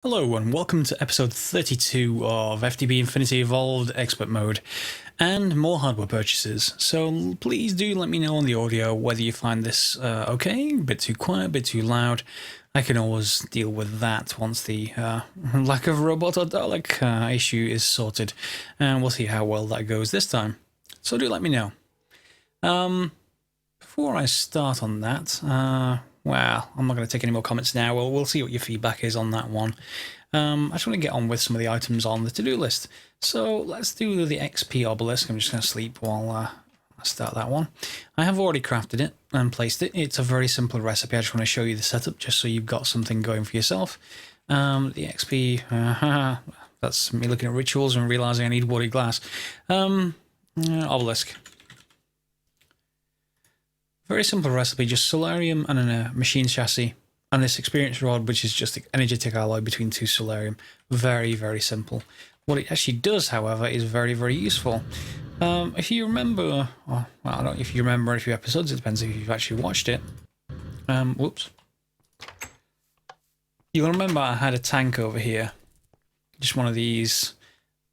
Hello and welcome to episode 32 of FTB Infinity Evolved Expert Mode and more hardware purchases. So please do let me know on the audio whether you find this okay, a bit too quiet, a bit too loud. I can always deal with that once the lack of robot or Dalek issue is sorted, and we'll see how well that goes this time. So do let me know. Before I start on that, well, I'm not going to take any more comments now. We'll see what your feedback is on that one. I just want to get on with some of the items on the to-do list. So let's do the XP obelisk. I'm just going to sleep while I start that one. I have already crafted it and placed it. It's a very simple recipe. I just want to show you the setup just so you've got something going for yourself. The XP, that's me looking at rituals and realizing I need woody glass. Obelisk. Very simple recipe, just solarium and a machine chassis, and this experience rod, which is just the energetic alloy between two solarium. Very, very simple. What it actually does, however, is very, very useful. If you remember, well, I don't know if you remember a few episodes, it depends if you've actually watched it. Whoops. You'll remember I had a tank over here, just one of these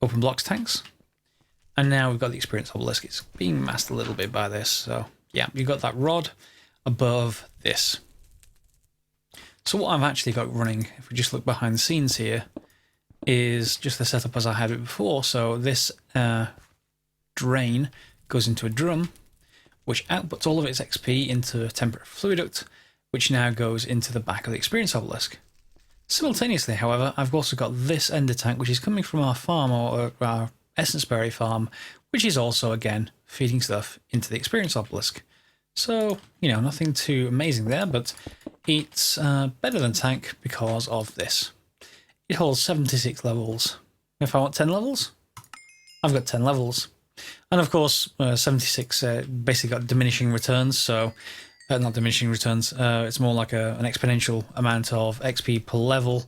open blocks tanks, and now we've got the experience obelisk. It's being masked a little bit by this, so yeah, you've got that rod above this. So what I've actually got running, if we just look behind the scenes here, is just the setup as I had it before. So this drain goes into a drum, which outputs all of its XP into a temporary fluid duct, which now goes into the back of the experience obelisk. Simultaneously, however, I've also got this ender tank, which is coming from our farm, or our essence berry farm, which is also, again, feeding stuff into the experience obelisk. So, you know, nothing too amazing there, but it's better than tank because of this. It holds 76 levels. If I want 10 levels, I've got 10 levels. And of course, 76 basically got diminishing returns, so not diminishing returns, it's more like an exponential amount of XP per level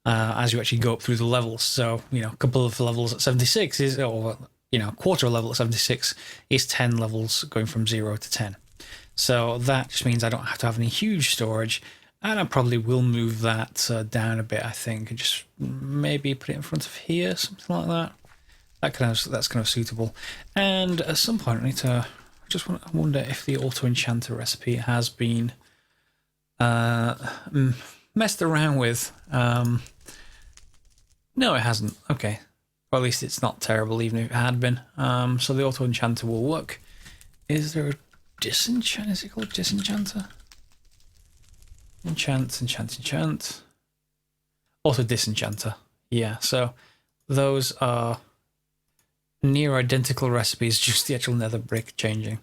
as you actually go up through the levels. So, you know, a couple of levels at 76 is, or, you know, a quarter of a level at 76 is 10 levels going from 0 to 10. So that just means I don't have to have any huge storage, and I probably will move that down a bit, I think, and just maybe put it in front of here, something like that. That's kind of suitable. And at some point I need to, I wonder if the auto enchanter recipe has been messed around with. No, it hasn't. Okay. Or at least it's not terrible, even if it had been. So the auto enchanter will work. Is there a disenchant? Is it called disenchanter? Enchant. Auto disenchanter. Yeah, so those are near identical recipes, just the actual nether brick changing.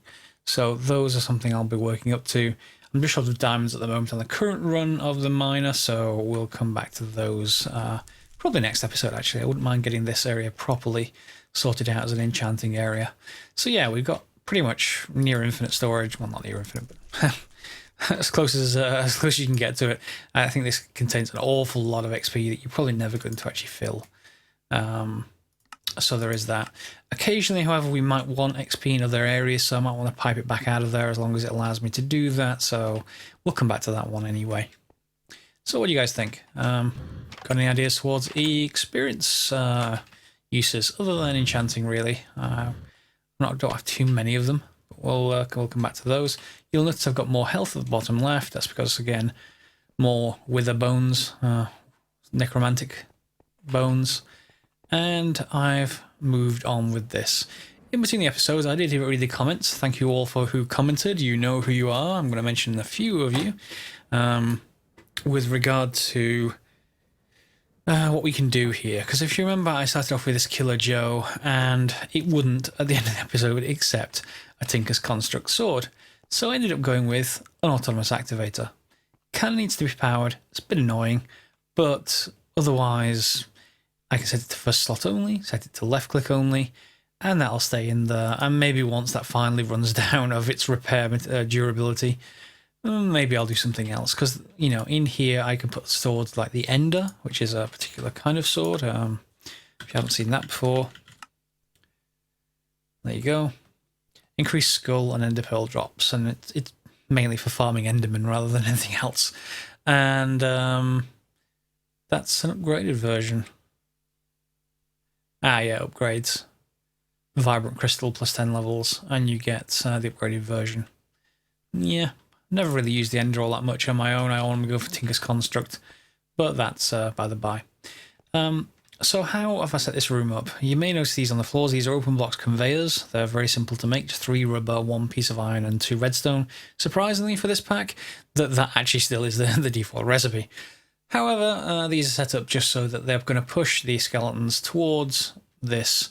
So those are something I'll be working up to. I'm just short of diamonds at the moment on the current run of the miner, so we'll come back to those probably next episode, actually. I wouldn't mind getting this area properly sorted out as an enchanting area. So yeah, we've got pretty much near infinite storage. Well, not near infinite, but as close as you can get to it. I think this contains an awful lot of XP that you're probably never going to actually fill. So there is that. Occasionally, however, we might want XP in other areas, so I might want to pipe it back out of there as long as it allows me to do that. So we'll come back to that one anyway. So what do you guys think? Got any ideas towards experience uses other than enchanting, really? Don't have too many of them, but we'll come back to those. You'll notice I've got more health at the bottom left. That's because, again, more wither bones, necromantic bones, and I've moved on with this. In between the episodes, I did read the comments. Thank you all for who commented. You know who you are. I'm going to mention a few of you with regard to what we can do here, because if you remember, I started off with this Killer Joe, and it wouldn't at the end of the episode accept a Tinker's Construct sword, so I ended up going with an autonomous activator. Kind of needs to be powered. It's a bit annoying, but otherwise I can set it to first slot only, set it to left click only, and that'll stay in there. And maybe once that finally runs down of its repair durability, maybe I'll do something else, because, you know, in here I can put swords like the Ender, which is a particular kind of sword. If you haven't seen that before, there you go. Increase skull and ender pearl drops, and it's mainly for farming endermen rather than anything else. And That's an upgraded version. Ah, yeah, upgrades. Vibrant crystal plus 10 levels, and you get the upgraded version. Yeah, never really used the Ender all that much on my own. I want to go for Tinker's Construct, but that's by the by. So how have I set this room up? You may notice these on the floors. These are open blocks conveyors. They're very simple to make. 3 rubber, 1 piece of iron, and 2 redstone. Surprisingly for this pack, that actually still is the default recipe. However, these are set up just so that they're going to push the skeletons towards this,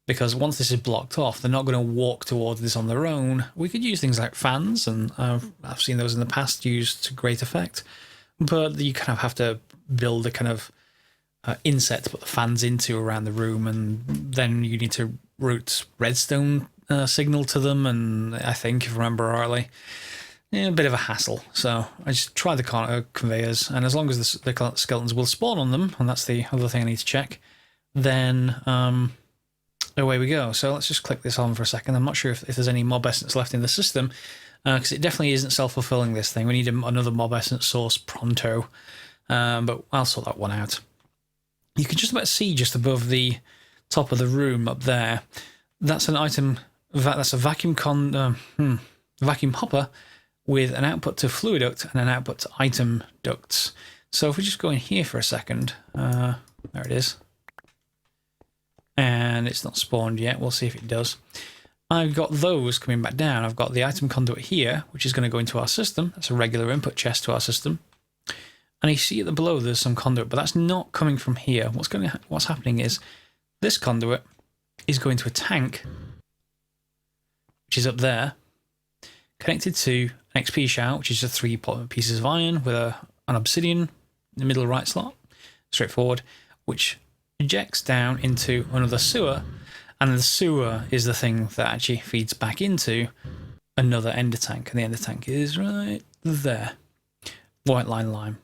because once this is blocked off, they're not going to walk towards this on their own. We could use things like fans, and I've seen those in the past used to great effect, but you kind of have to build a kind of inset to put the fans into around the room, and then you need to route redstone signal to them, and I think, if I remember rightly, a bit of a hassle. So I just tried the conveyors, and as long as the skeletons will spawn on them, and that's the other thing I need to check, then away we go. So let's just click this on for a second. I'm not sure if there's any mob essence left in the system, because it definitely isn't self-fulfilling, this thing. We need another mob essence source pronto, but I'll sort that one out. You can just about see just above the top of the room up there. That's an item. That's a vacuum hopper with an output to fluid duct and an output to item ducts. So if we just go in here for a second, there it is. And it's not spawned yet. We'll see if it does. I've got those coming back down. I've got the item conduit here, which is going to go into our system. That's a regular input chest to our system. And you see at the below there's some conduit, but that's not coming from here. What's happening is this conduit is going to a tank, which is up there, connected to an XP shower, which is just 3 pieces of iron with an obsidian in the middle right slot, straightforward, which ejects down into another sewer, and the sewer is the thing that actually feeds back into another ender tank, and the ender tank is right there, white line lime.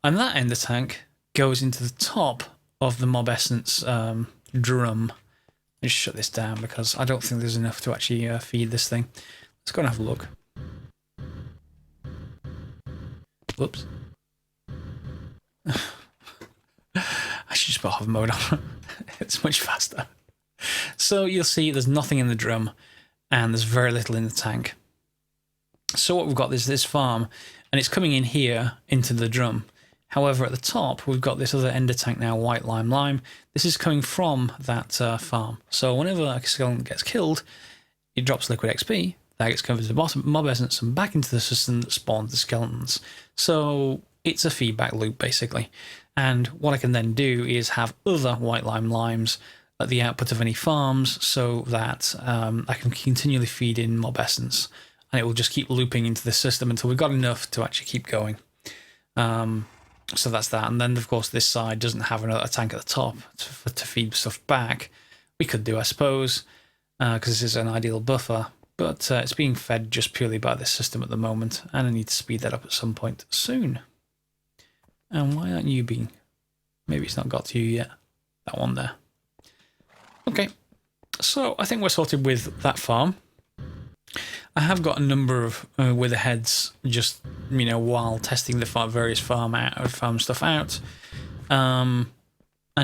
And that ender tank goes into the top of the mob essence drum. Just shut this down because I don't think there's enough to actually feed this thing. Let's go and have a look. Whoops. I should just put hover mode on. It's much faster. So you'll see there's nothing in the drum and there's very little in the tank. So what we've got is this farm, and it's coming in here into the drum. However, at the top, we've got this other ender tank now, white lime. This is coming from that farm. So whenever a skeleton gets killed, it drops liquid XP. That gets converted to bottom mob essence and back into the system that spawns the skeletons. So it's a feedback loop, basically. And what I can then do is have other white limes at the output of any farms, so that I can continually feed in mob essence. And it will just keep looping into the system until we've got enough to actually keep going. So that's that. And then, of course, this side doesn't have a tank at the top to feed stuff back. We could do, I suppose, because this is an ideal buffer. But it's being fed just purely by this system at the moment. And I need to speed that up at some point soon. And why aren't you being... Maybe it's not got to you yet. That one there. Okay. So I think we're sorted with that farm. I have got a number of wither heads just, while testing the various farm stuff out. And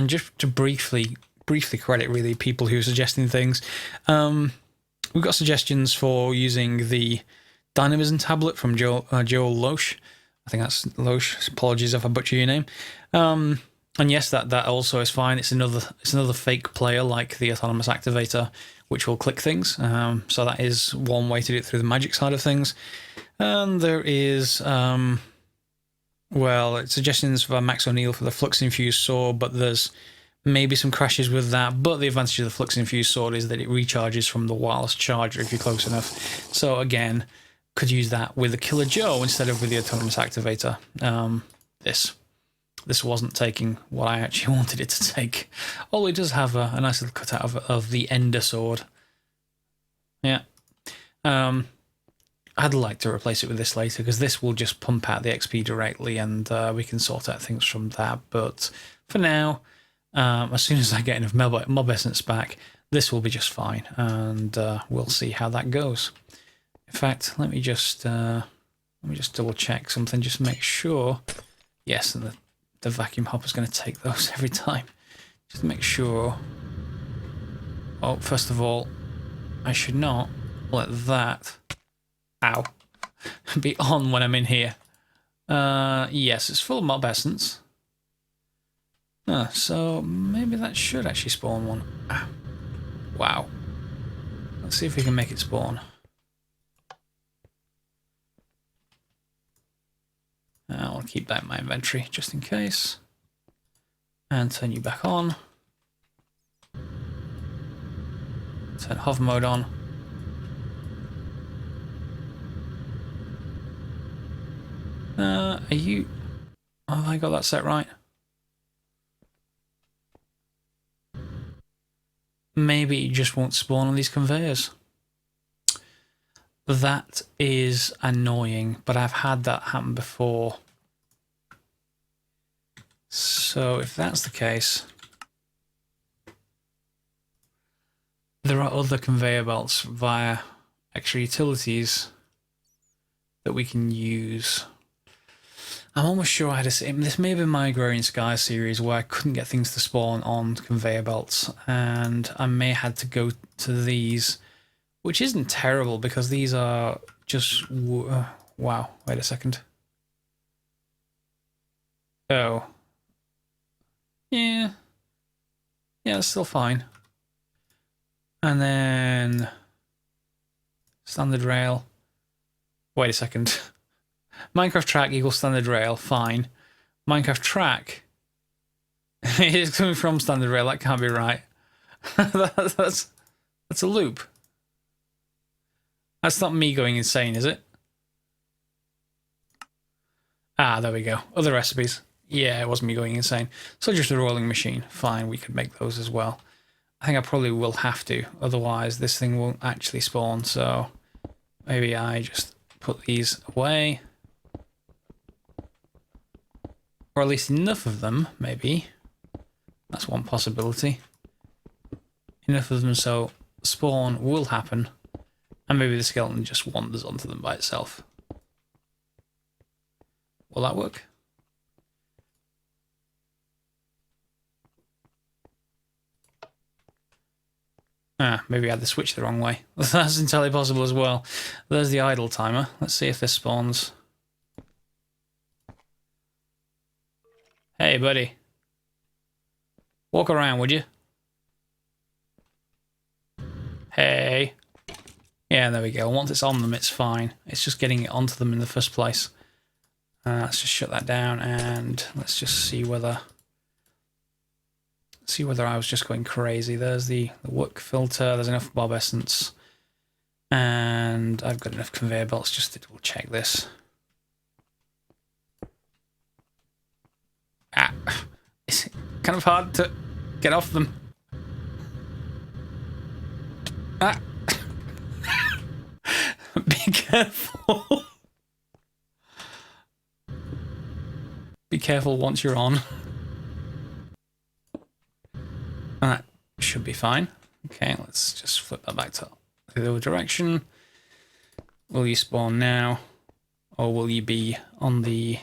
just to briefly credit, really, people who are suggesting things. We've got suggestions for using the dynamism tablet from Joel Loesch. I think that's Loesch. Apologies if I butcher your name. And yes, that also is fine. It's another fake player like the autonomous activator, which will click things. So that is one way to do it through the magic side of things. And there is, suggestions for Max O'Neill for the flux infused sword, but there's maybe some crashes with that. But the advantage of the flux infused sword is that it recharges from the wireless charger if you're close enough. So again, could use that with the Killer Joe instead of with the autonomous activator. This wasn't taking what I actually wanted it to take. Although it does have a nice little cutout of the Ender sword. Yeah. I'd like to replace it with this later, because this will just pump out the XP directly, and we can sort out things from that. But for now, as soon as I get enough mob essence back, this will be just fine, and we'll see how that goes. In fact, let me just double check something, just to make sure. Yes, and the the vacuum hopper's going to take those every time. Just to make sure. Oh, first of all, I should not let that, ow, be on when I'm in here. Yes, it's full of mob essence. So maybe that should actually spawn one. Ah, wow. Let's see if we can make it spawn. I'll keep that in my inventory just in case. And turn you back on. Turn hover mode on. Are you... Oh, have I got that set right? Maybe it just won't spawn on these conveyors. That is annoying, but I've had that happen before. So if that's the case, there are other conveyor belts via extra utilities that we can use. I'm almost sure I had this may be my Agrarian Sky series where I couldn't get things to spawn on conveyor belts, and I may have had to go to these, which isn't terrible because these are just wow. Wait a second. Oh, yeah, it's still fine. And then standard rail. Wait a second. Minecraft track equals standard rail, fine. Minecraft track is coming from standard rail, that can't be right. that's a loop. That's not me going insane, is it? Ah, there we go. Other recipes. Yeah, it wasn't me going insane. So just a rolling machine. Fine, we could make those as well. I think I probably will have to, otherwise this thing won't actually spawn, so maybe I just put these away. Or at least enough of them, maybe. That's one possibility. Enough of them so spawn will happen, and maybe the skeleton just wanders onto them by itself. Will that work? Maybe I had the switch the wrong way. That's entirely possible as well. There's the idle timer. Let's see if this spawns. Hey, buddy. Walk around, would you? Hey. Yeah, there we go. Once it's on them, it's fine. It's just getting it onto them in the first place. Let's just shut that down and let's just see whether I was just going crazy. There's the work filter. There's enough bob essence. And I've got enough conveyor belts just to double check this. It's kind of hard to get off them. Be careful. Be careful once you're on. That should be fine. Okay, let's just flip that back to the other direction. Will you spawn now? Or will you be on the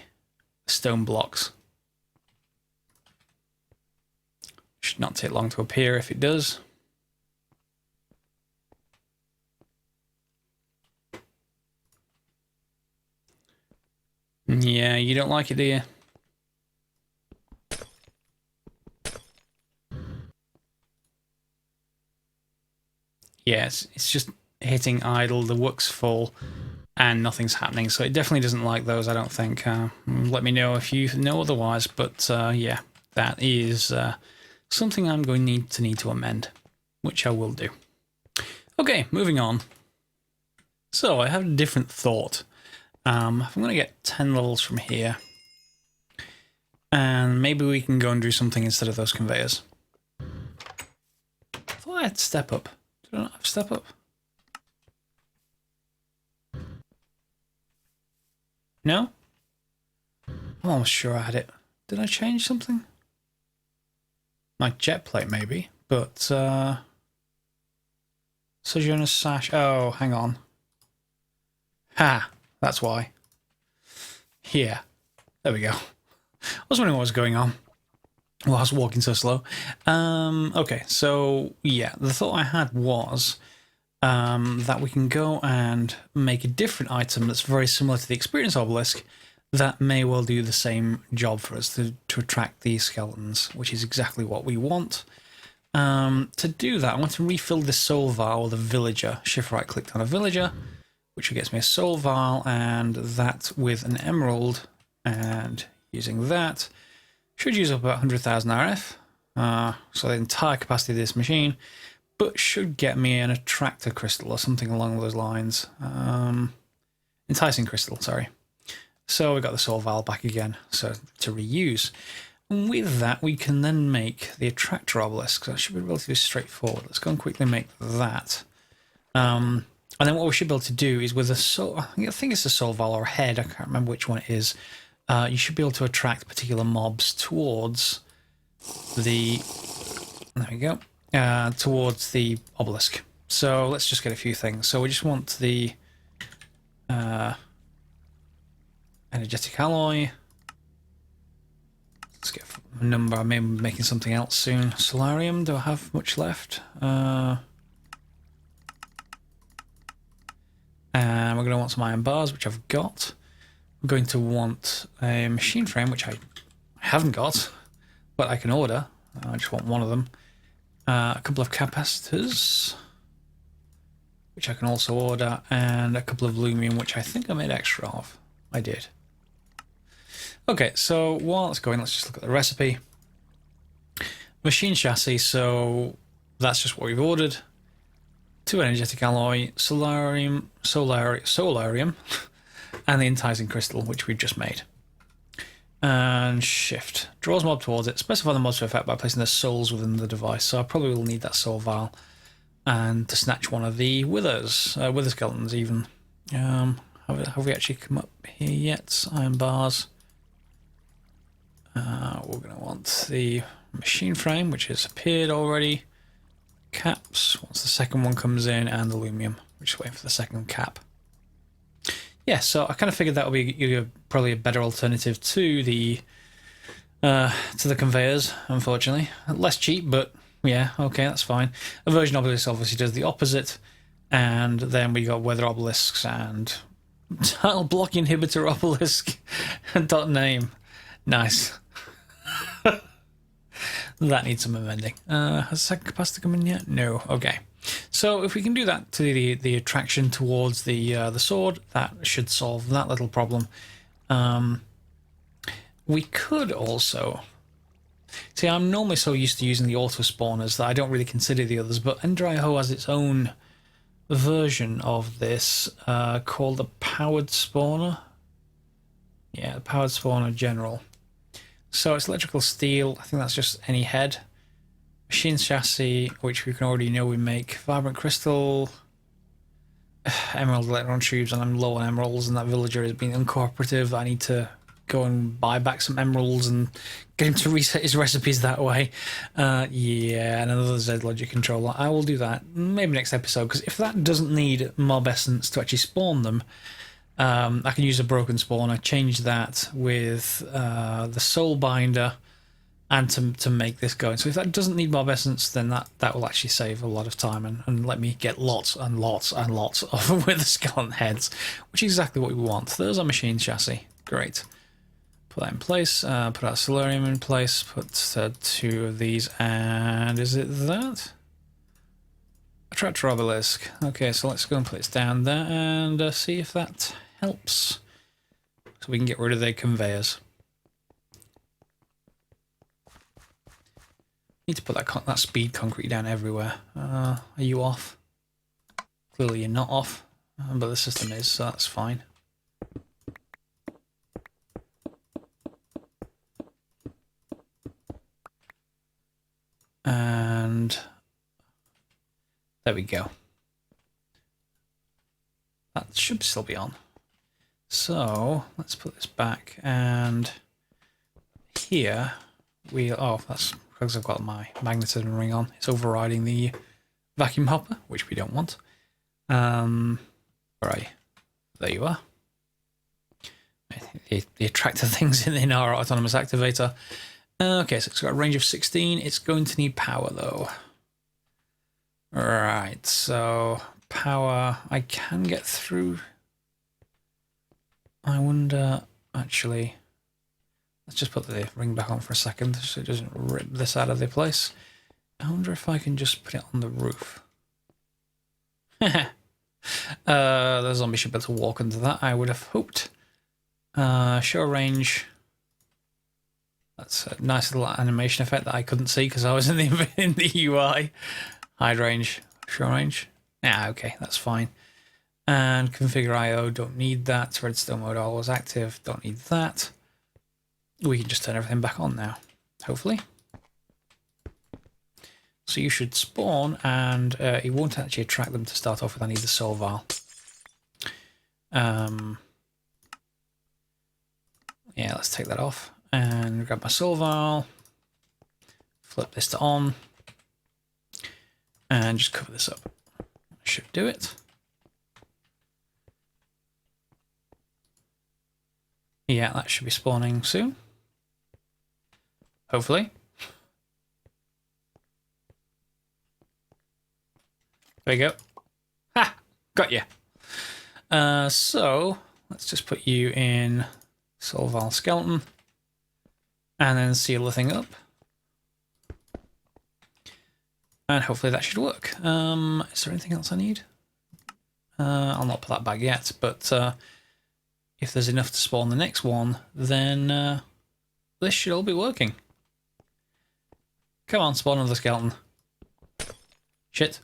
stone blocks? Should not take long to appear if it does. Yeah, you don't like it, do you? Yeah, it's just hitting idle, the work's full, and nothing's happening. So it definitely doesn't like those, I don't think. Let me know if you know otherwise. But yeah, that is something I'm going to need to amend, which I will do. Okay, moving on. So I have a different thought. If I'm going to get 10 levels from here, and maybe we can go and do something instead of those conveyors. I thought I had step up. Did I not have step up? No? I'm almost sure I had it. Did I change something? My jet plate maybe, but Sojourner Sash. Oh, hang on. Ha! That's why. Yeah, there we go. was wondering what was going on while I was walking so slow. Okay, so yeah, the thought I had was that we can go and make a different item that's very similar to the experience obelisk that may well do the same job for us to attract these skeletons, which is exactly what we want. To do that, I want to refill this soul vial with a villager. Shift right click on a villager, which gets me a soul vial, and that with an emerald, and using that should use up about 100,000 RF. So the entire capacity of this machine, but should get me an attractor crystal or something along those lines. Enticing crystal, sorry. So we got the soul vial back again, so to reuse. And with that, we can then make the attractor obelisk. So that should be relatively straightforward. Let's go and quickly make that. And then what we should be able to do is with a soul, I think it's a soul vial or a head, I can't remember which one it is. You should be able to attract particular mobs towards the, there we go, towards the obelisk. So let's just get a few things. So we just want the energetic alloy. Let's get a number. I may be making something else soon. Solarium, do I have much left? And we're going to want some iron bars, which I've got. I'm going to want a machine frame, which I haven't got, but I can order. I just want one of them. A couple of capacitors, which I can also order, and a couple of lumium, which I think I made extra of. I did. Okay, so while it's going, let's just look at the recipe. Machine chassis, so that's just what we've ordered. 2 energetic alloy, solarium, and the enticing crystal, which we've just made. And shift. Draws mob towards it. Specify the mobs to effect by placing their souls within the device. So I probably will need that soul vial. And to snatch one of the wither skeletons even. Have we actually come up here yet? Iron bars. We're going to want the machine frame, which has appeared already. Caps, once the second one comes in, and the lumium. We're just waiting for the second cap. Yeah, so I kind of figured that would be probably a better alternative to the conveyors, unfortunately. Less cheap, but yeah, okay, that's fine. A version obelisk obviously does the opposite, and then we got weather obelisks and tile block inhibitor obelisk dot name. Nice. That needs some amending. Has the second capacitor come in yet? No. Okay. So if we can do that to the attraction towards the sword, that should solve that little problem. We could also see. I'm normally so used to using the auto spawners that I don't really consider the others. But Endry-Ho has its own version of this called the powered spawner. Yeah, the powered spawner general. So it's electrical steel. I think that's just any head. Machine chassis, which we can already know we make. Vibrant crystal. Emerald electron tubes, and I'm low on emeralds, and that villager is being uncooperative. I need to go and buy back some emeralds and get him to reset his recipes that way. Yeah, and another Z logic controller. I will do that maybe next episode, because if that doesn't need mob essence to actually spawn them, I can use a broken spawner, change that with the soul binder, and to make this going. So if that doesn't need mob essence, then that will actually save a lot of time and let me get lots and lots and lots of wither skeleton heads, which is exactly what we want. There's our machine chassis. Great. Put that in place. Put our solarium in place. Put 2 of these, and is it that? Attractor obelisk. Okay, so let's go and put this down there and see if that helps. So we can get rid of the conveyors. Need to put that speed concrete down everywhere. Are you off? Clearly you're not off, but the system is, so that's fine. And there we go. That should still be on. So let's put this back, and here we, oh, that's because I've got my magnetism ring on. It's overriding the vacuum hopper, which we don't want. Right, there you are. the attractor things in our autonomous activator. Okay, so it's got a range of 16. It's going to need power though. Right, so power, I can get through. I wonder, actually, let's just put the ring back on for a second so it doesn't rip this out of the place. I wonder if I can just put it on the roof. The zombie should be able to walk under that, I would have hoped. Show range. That's a nice little animation effect that I couldn't see because I was in the UI. Hide range, show range. Yeah, okay, that's fine. And configure IO, don't need that. Redstone mode always active, don't need that. We can just turn everything back on now, hopefully. So you should spawn, and it won't actually attract them to start off with. I need the soul vial. Yeah, let's take that off and grab my soul vial. Flip this to on, and just cover this up. Should do it. Yeah, that should be spawning soon. Hopefully. There you go. Ha! Got you. So, let's just put you in Soul Vial Skeleton. And then seal the thing up. And hopefully that should work. Is there anything else I need? I'll not put that back yet, but if there's enough to spawn the next one, then this should all be working. Come on, spawn another skeleton. Shit.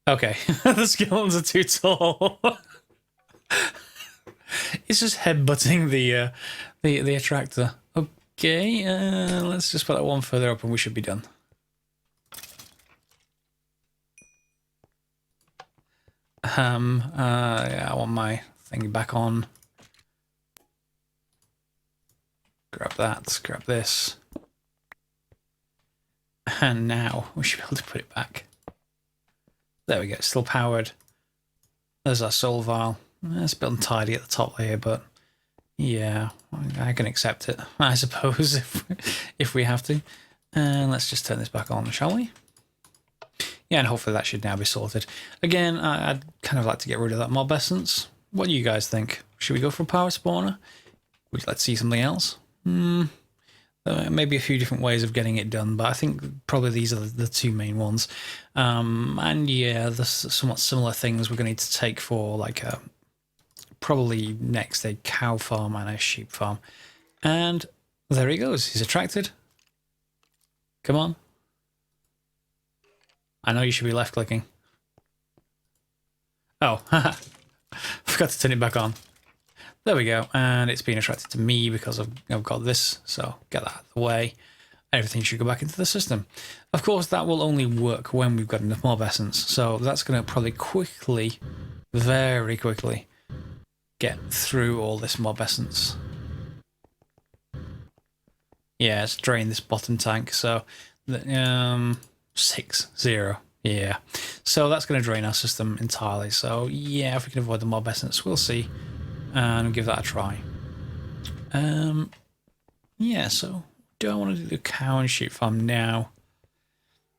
Okay, the skeletons are too tall. It's just headbutting the attractor. Okay, let's just put that one further up and we should be done. Yeah, I want my thing back on. Grab that, grab this. And now we should be able to put it back. There we go, it's still powered. There's our soul vial. It's a bit untidy at the top here, but yeah, I can accept it, I suppose, if we have to. And let's just turn this back on, shall we? Yeah, and hopefully that should now be sorted. Again, I'd kind of like to get rid of that mob essence. What do you guys think? Should we go for a power spawner? Would you like to see something else? Maybe a few different ways of getting it done, but I think probably these are the two main ones. And yeah, there's somewhat similar things we're going to need to take for like probably next a cow farm and a sheep farm. And there he goes. He's attracted. Come on. I know you should be left clicking. Oh, haha. Forgot to turn it back on. There we go, and it's been attracted to me because I've got this, so get that out of the way. Everything should go back into the system. Of course, that will only work when we've got enough mob essence, so that's going to probably quickly, very quickly, get through all this mob essence. Yeah, let's drain this bottom tank, so 6-0. Yeah, so that's going to drain our system entirely, so yeah, if we can avoid the mob essence, we'll see. And give that a try. Yeah, so do I want to do the cow and sheep farm now?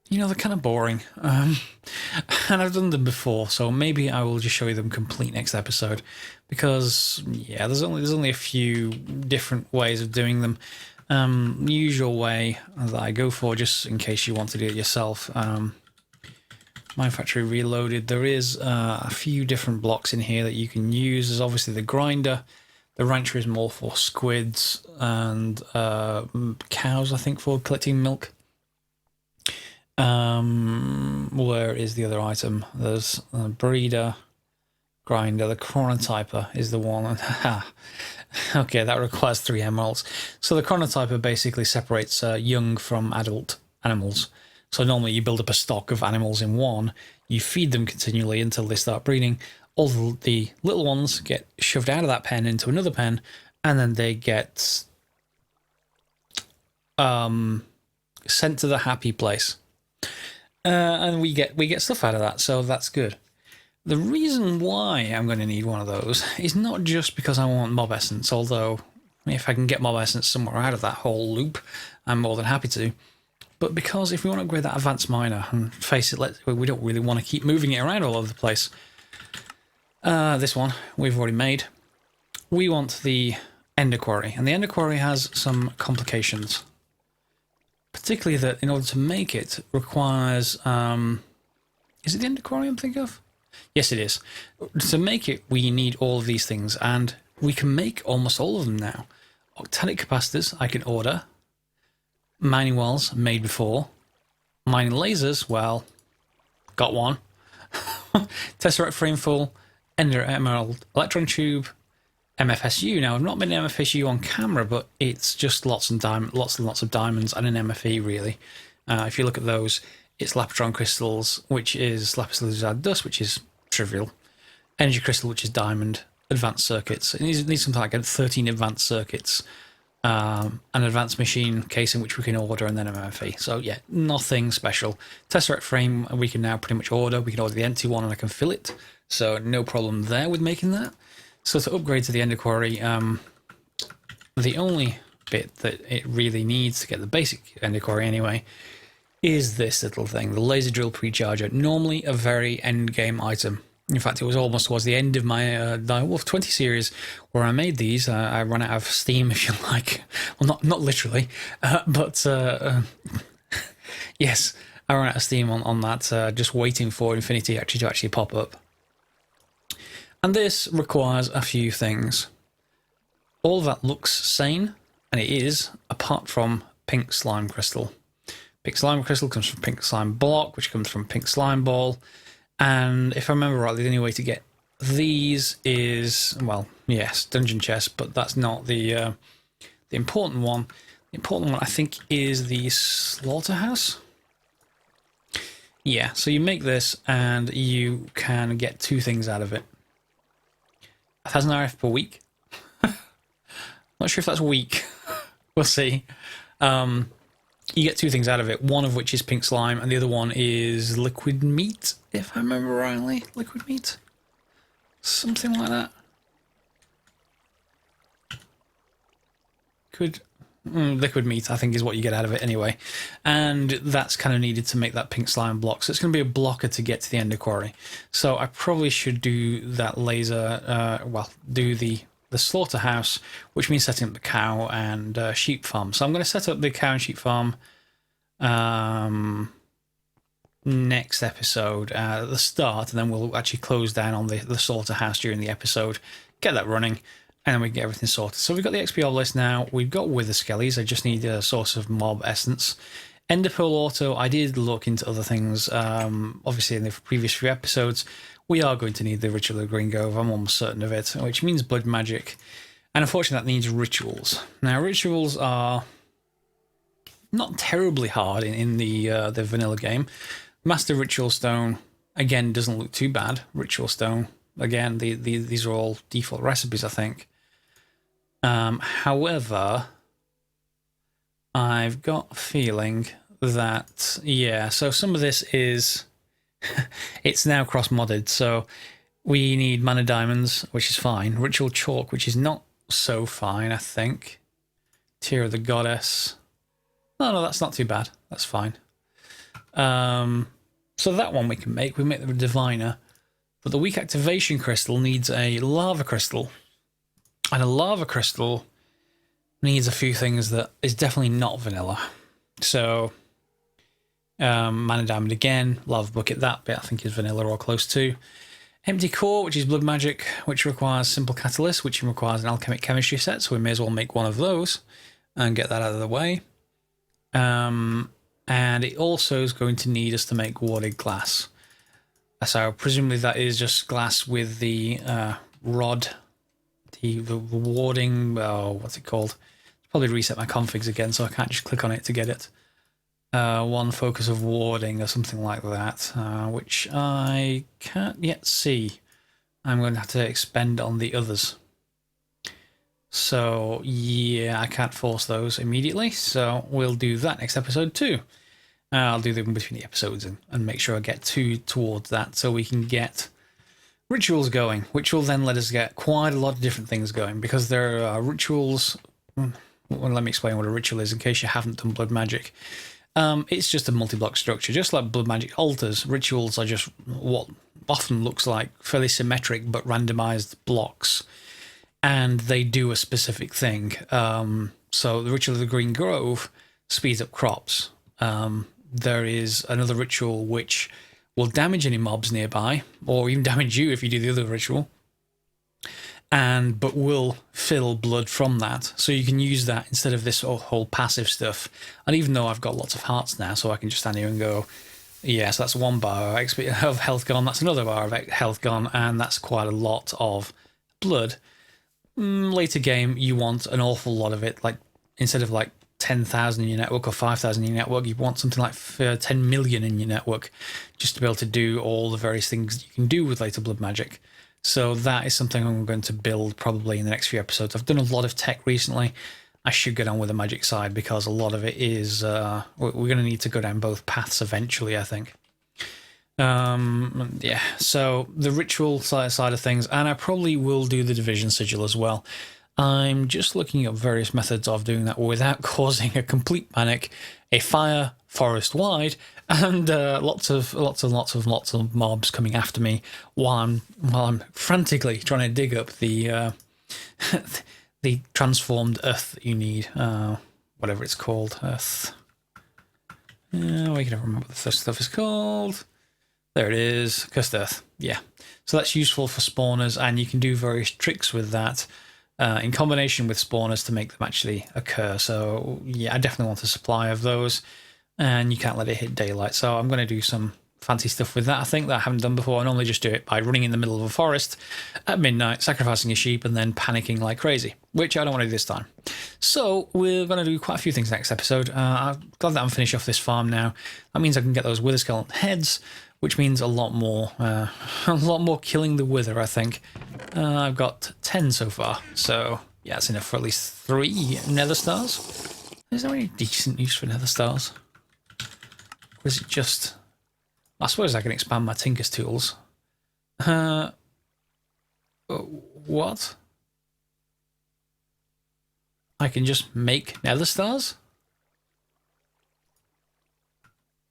You know, they're kind of boring. And I've done them before, so maybe I will just show you them complete next episode. Because, yeah, there's only a few different ways of doing them. The usual way that I go for, just in case you want to do it yourself. Mine Factory Reloaded, there is a few different blocks in here that you can use. There's obviously the grinder. The rancher is more for squids and cows, I think, for collecting milk. Where is the other item? There's a breeder, grinder. The chronotyper is the one. Okay, that requires 3 emeralds. So the chronotyper basically separates young from adult animals. So normally you build up a stock of animals in one, you feed them continually until they start breeding. All the little ones get shoved out of that pen into another pen, and then they get sent to the happy place. And we get stuff out of that, so that's good. The reason why I'm going to need one of those is not just because I want mob essence, although if I can get mob essence somewhere out of that whole loop, I'm more than happy to. But because if we want to upgrade that advanced miner, and face it, we don't really want to keep moving it around all over the place. This one we've already made. We want the Ender Quarry, and the Ender Quarry has some complications. Particularly that in order to make it requires... is it the Ender Quarry I'm thinking of? Yes, it is. To make it, we need all of these things, and we can make almost all of them now. Octanic capacitors, I can order. Mining wells, made before. Mining lasers, well, got one. Tesseract frame full. Ender Emerald Electron Tube. MFSU. Now, I've not been MFSU on camera, but it's just lots and lots of diamonds and an MFE, really. If you look at those, it's Lapotron crystals, which is lapis lazuli dust, which is trivial. Energy crystal, which is diamond. Advanced circuits. It needs something like 13 advanced circuits. An advanced machine casing, which we can order, and then MFE. So, yeah, nothing special. Tesseract frame, we can now pretty much order. We can order the empty one, and I can fill it. So, no problem there with making that. So to upgrade to the Ender Quarry, the only bit that it really needs to get the basic Ender Quarry anyway is this little thing, the laser drill precharger. Normally a very end game item. In fact, it was almost towards the end of my Direwolf 20 series where I made these. I ran out of steam, if you like. Well, not literally, but yes, I ran out of steam on that, just waiting for Infinity to actually pop up. And this requires a few things. All of that looks sane, and it is, apart from pink slime crystal. Pink slime crystal comes from pink slime block, which comes from pink slime ball. And if I remember rightly, the only way to get these is, well, yes, dungeon chest, but that's not the important one. The important one, I think, is the slaughterhouse. Yeah, so you make this, and you can get two things out of it. 1,000 RF per week. Not sure if that's a week. We'll see. You get two things out of it, one of which is pink slime, and the other one is liquid meat, if I remember rightly. Liquid meat? Something like that. Liquid meat, I think, is what you get out of it anyway. And that's kind of needed to make that pink slime block. So it's going to be a blocker to get to the Ender Quarry. So I probably should do that laser, do the slaughterhouse, which means setting up the cow and sheep farm. So I'm going to set up the cow and sheep farm next episode at the start, and then we'll actually close down on the slaughterhouse during the episode, get that running, and then we can get everything sorted. So we've got the XP obelisk now. We've got wither skellies. I just need a source of mob essence. Ender pearl auto. I did look into other things. Obviously, in the previous few episodes, we are going to need the ritual of Gringove. I'm almost certain of it, which means blood magic. And unfortunately, that needs rituals. Now, rituals are not terribly hard in the vanilla game. Master Ritual Stone, again, doesn't look too bad. Ritual Stone, again, these are all default recipes, I think. However, I've got a feeling that, yeah, so some of this is, it's now cross-modded, so we need mana diamonds, which is fine. Ritual chalk, which is not so fine, I think. Tear of the Goddess. No, that's not too bad. That's fine. So that one we can make. We make the diviner. But the weak activation crystal needs a lava crystal. And a lava crystal needs a few things that is definitely not vanilla. So, mana diamond again, lava bucket, that bit I think is vanilla or close to. Empty core, which is blood magic, which requires simple catalyst, which requires an alchemic chemistry set, so we may as well make one of those and get that out of the way. And it also is going to need us to make warded glass. So presumably that is just glass with the rod, the warding, what's it called? I'll probably reset my configs again, so I can't just click on it to get it. One focus of warding or something like that, which I can't yet see. I'm going to have to expend on the others. So yeah, I can't force those immediately, so we'll do that next episode too. I'll do them between the episodes and make sure I get towards that so we can get rituals going, which will then let us get quite a lot of different things going, because there are rituals. Well, let me explain what a ritual is in case you haven't done blood magic. It's just a multi-block structure, just like blood magic altars. Rituals are just what often looks like fairly symmetric but randomized blocks, and they do a specific thing. So the ritual of the Green Grove speeds up crops. There is another ritual which will damage any mobs nearby, or even damage you if you do the other ritual, but will fill blood from that. So you can use that instead of this whole passive stuff. And even though I've got lots of hearts now, so I can just stand here and go, yes, that's 1 bar of health gone, that's another bar of health gone, and that's quite a lot of blood. Later game, you want an awful lot of it, like instead of like 10,000 in your network or 5,000 in your network, you want something like 10 million in your network, just to be able to do all the various things you can do with later blood magic. So that is something I'm going to build probably in the next few episodes. I've done a lot of tech recently. I should get on with the magic side, because a lot of it is we're going to need to go down both paths eventually, I think. Yeah, so the ritual side of things, and I probably will do the division sigil as well. I'm just looking at various methods of doing that without causing a complete panic, a fire forest wide, and lots of mobs coming after me while I'm frantically trying to dig up the the transformed earth that you need, whatever it's called, earth. We can never remember what the stuff is called. There it is, cursed earth. Yeah, so that's useful for spawners, and you can do various tricks with that in combination with spawners to make them actually occur. So yeah, I definitely want a supply of those, and you can't let it hit daylight. So I'm going to do some fancy stuff with that, I think, that I haven't done before. I normally just do it by running in the middle of a forest at midnight, sacrificing a sheep, and then panicking like crazy, which I don't want to do this time. So we're going to do quite a few things next episode. I'm glad that I'm finished off this farm now. That means I can get those wither skeleton heads, which means a lot more killing the wither, I think. I've got 10 so far, so yeah, it's enough for at least 3 nether stars. Is there any decent use for nether stars? Or is it just... I suppose I can expand my Tinker's tools. What? I can just make nether stars?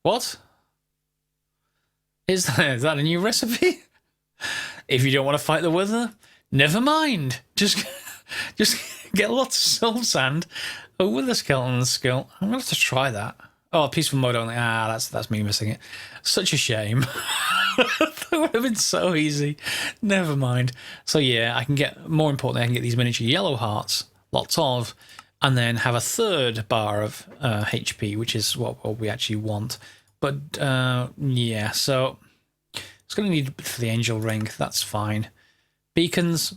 What? Is that a new recipe? If you don't want to fight the wither, never mind. Just get lots of soul sand, a wither skeleton skill. I'm gonna have to try that. Oh, peaceful mode only. That's me missing it. Such a shame. That would have been so easy. Never mind. So yeah, I can get, more importantly, I can get these miniature yellow hearts, lots of, and then have a 3rd bar of HP, which is what we actually want. But yeah, so it's going to need for the angel ring. That's fine. Beacons,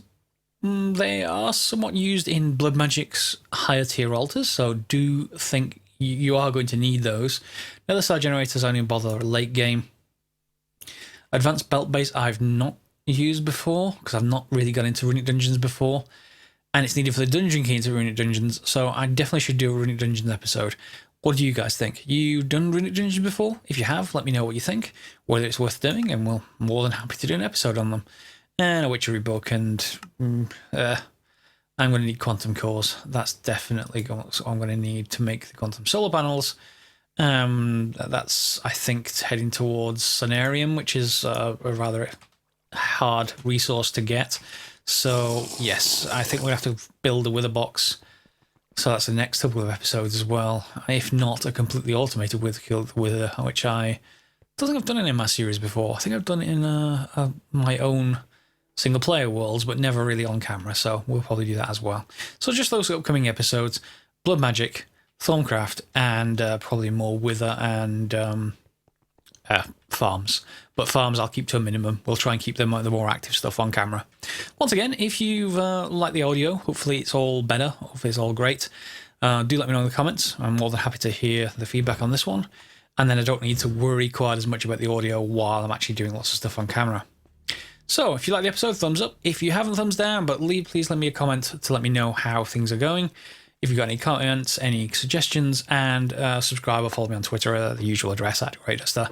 they are somewhat used in blood magic's higher tier altars, so do think you are going to need those. Nether star generators only bother late game. Advanced belt base I've not used before, because I've not really got into runic dungeons before, and it's needed for the dungeon key into runic dungeons, so I definitely should do a runic dungeons episode. What do you guys think? You done runic dungeons before? If you have, let me know what you think, whether it's worth doing, and we're more than happy to do an episode on them. And a witchery book, and I'm going to need quantum cores. That's definitely what I'm going to need to make the quantum solar panels. That's, I think, heading towards Sonarium, which is a rather hard resource to get. So, yes, I think we'll have to build a wither box. So that's the next couple of episodes as well. If not, a completely automated wither, which I don't think I've done it in my series before. I think I've done it in my own single player worlds, but never really on camera, so we'll probably do that as well. So just those upcoming episodes: blood magic, Thorncraft, and probably more wither and farms. But farms I'll keep to a minimum. We'll try and keep them the more active stuff on camera. Once again, if you've liked the audio, hopefully it's all better, hopefully it's all great, do let me know in the comments. I'm more than happy to hear the feedback on this one, and then I don't need to worry quite as much about the audio while I'm actually doing lots of stuff on camera. So if you like the episode, thumbs up. If you haven't, thumbs down, but please let me a comment to let me know how things are going. if you've got any comments, any suggestions, and subscribe or follow me on Twitter, the usual address at Greatester,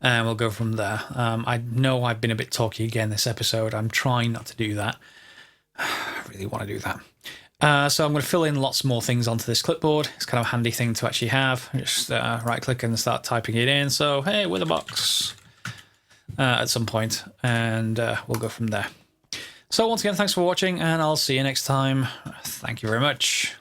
and we'll go from there. I know I've been a bit talky again this episode. I'm trying not to do that. I really want to do that. So I'm going to fill in lots more things onto this clipboard. It's kind of a handy thing to actually have. Just right click and start typing it in. So, hey, with a box at some point, and we'll go from there. So once again, thanks for watching, and I'll see you next time. Thank you very much.